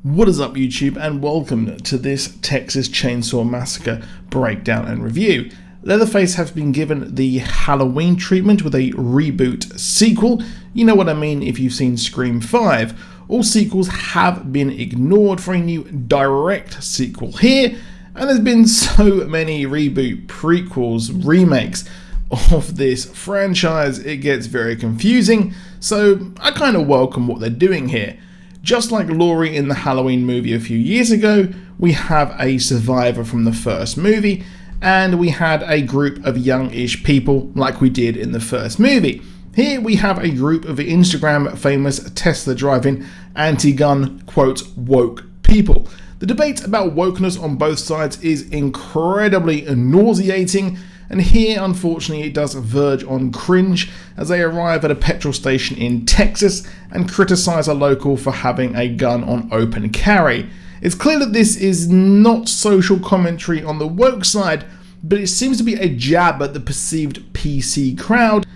What is up, YouTube, and welcome to this Texas Chainsaw Massacre breakdown and review. Leatherface has been given the Halloween treatment with a reboot sequel. You know what I mean if you've seen Scream 5. All sequels have been ignored for a new direct sequel here, and there's been so many reboot, prequels, remakes of this franchise, it gets very confusing, so I kind of welcome what they're doing here. Just like Laurie in the Halloween movie a few years ago, we have a survivor from the first movie, and we had a group of youngish people like we did in the first movie. Here we have a group of Instagram famous Tesla driving anti-gun, quote, woke people. The debate about wokeness on both sides is incredibly nauseating, and here unfortunately it does verge on cringe as they arrive at a petrol station in Texas and criticize a local for having a gun on open carry. It's clear that this is not social commentary on the woke side, but it seems to be a jab at the perceived PC crowd,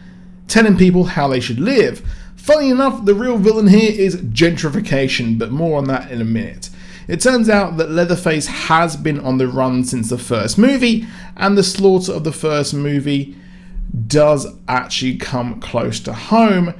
telling people how they should live. Funny enough, the real villain here is gentrification, but more on that in a minute. It turns out that Leatherface has been on the run since the first movie, and the slaughter of the first movie does actually come close to home,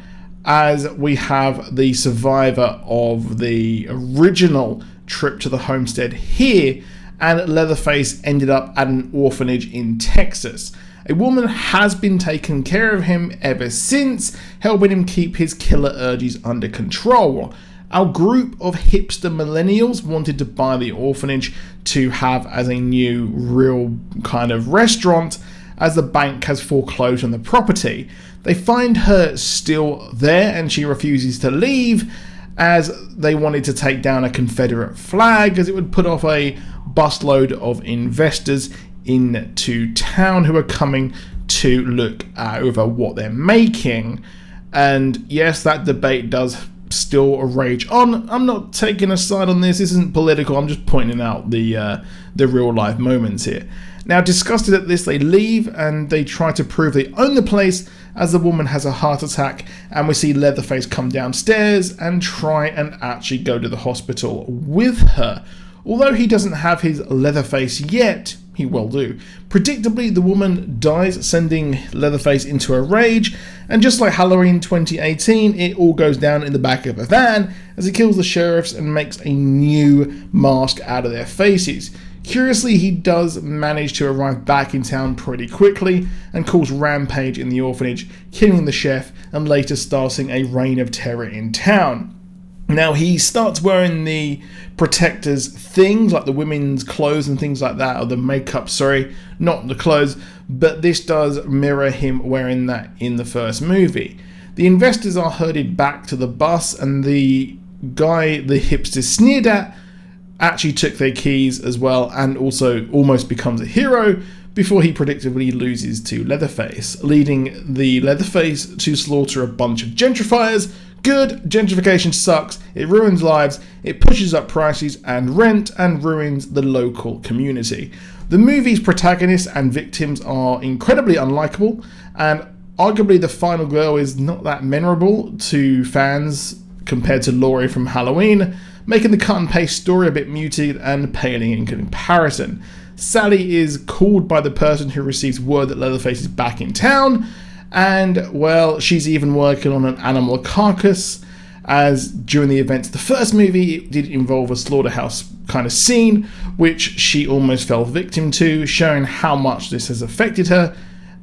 as we have the survivor of the original trip to the homestead here, and Leatherface ended up at an orphanage in Texas. A woman has been taking care of him ever since, helping him keep his killer urges under control. Our group of hipster millennials wanted to buy the orphanage to have as a new real kind of restaurant, as the bank has foreclosed on the property. They find her still there and she refuses to leave, as they wanted to take down a Confederate flag, as it would put off a busload of investors into town who are coming to look over what they're making. And yes, that debate does still rage on. I'm not taking a side on this. This isn't political. I'm just pointing out the real life moments here. Now, disgusted at this, they leave and they try to prove they own the place, as the woman has a heart attack, and we see Leatherface come downstairs and try and actually go to the hospital with her. Although he doesn't have his Leatherface yet, he will do. Predictably, the woman dies, sending Leatherface into a rage, and just like Halloween 2018, it all goes down in the back of a van as he kills the sheriffs and makes a new mask out of their faces. Curiously, he does manage to arrive back in town pretty quickly and cause rampage in the orphanage, killing the chef and later starting a reign of terror in town. Now, he starts wearing the protectors things, like the women's clothes and things like that, or the makeup, sorry, not the clothes, but this does mirror him wearing that in the first movie. The investors are herded back to the bus, and the guy the hipsters sneered at actually took their keys as well, and also almost becomes a hero before he predictably loses to Leatherface, leading the Leatherface to slaughter a bunch of gentrifiers. Good, gentrification sucks, it ruins lives, it pushes up prices and rent, and ruins the local community. The movie's protagonists and victims are incredibly unlikable, and arguably the final girl is not that memorable to fans compared to Laurie from Halloween, making the cut and paste story a bit muted and paling in comparison. Sally is called by the person who receives word that Leatherface is back in town, and, well, she's even working on an animal carcass, as during the events of the first movie, it did involve a slaughterhouse kind of scene, which she almost fell victim to, showing how much this has affected her.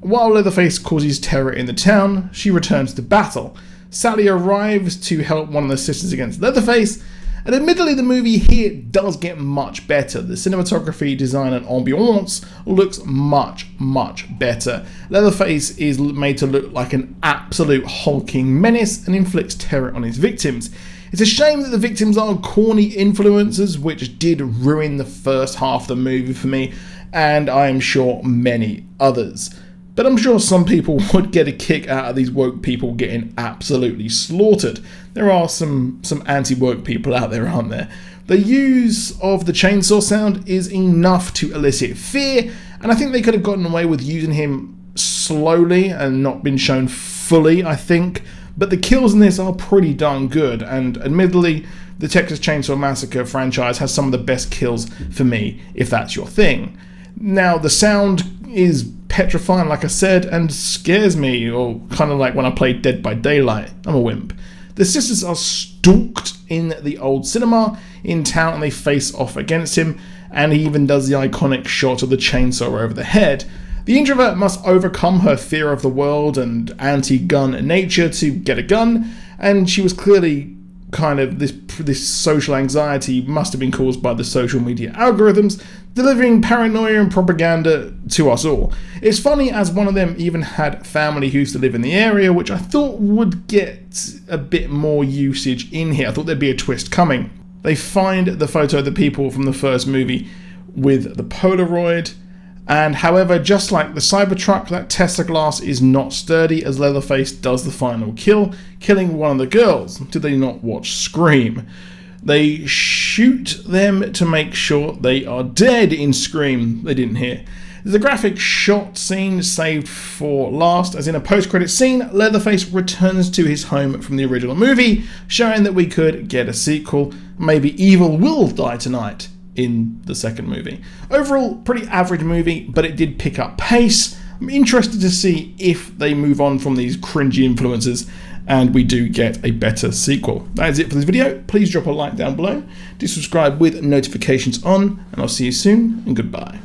While Leatherface causes terror in the town, she returns to battle. Sally arrives to help one of the sisters against Leatherface, and admittedly the movie here does get much better. The cinematography, design and ambiance looks much, much better. Leatherface is made to look like an absolute hulking menace and inflicts terror on his victims. It's a shame that the victims are corny influencers, which did ruin the first half of the movie for me, and I am sure many others. But I'm sure some people would get a kick out of these woke people getting absolutely slaughtered. There are some anti-woke people out there, aren't there? The use of the chainsaw sound is enough to elicit fear, and I think they could have gotten away with using him slowly and not been shown fully, I think. But the kills in this are pretty darn good, and admittedly, the Texas Chainsaw Massacre franchise has some of the best kills for me, if that's your thing. Now, the sound is petrifying, like I said, and scares me, or kind of like when I played Dead by Daylight. I'm a wimp. The sisters are stalked in the old cinema in town, and they face off against him, and he even does the iconic shot of the chainsaw over the head. The introvert must overcome her fear of the world and anti-gun nature to get a gun, and she was clearly kind of this social anxiety must have been caused by the social media algorithms delivering paranoia and propaganda to us all. It's funny, as one of them even had family who used to live in the area, which I thought would get a bit more usage in here. I thought there'd be a twist coming. They find the photo of the people from the first movie with the Polaroid, and however, just like the Cybertruck, that Tesla glass is not sturdy as Leatherface does the final kill, killing one of the girls. Did they not watch Scream? They shoot them to make sure they are dead in Scream. They didn't hear. There's a graphic shot scene saved for last, as in a post-credit scene, Leatherface returns to his home from the original movie, showing that we could get a sequel. Maybe evil will die tonight in the second movie. Overall, pretty average movie, but it did pick up pace. I'm interested to see if they move on from these cringy influences and we do get a better sequel. That is it for this video. Please drop a like down below, do subscribe with notifications on, and I'll see you soon, and goodbye.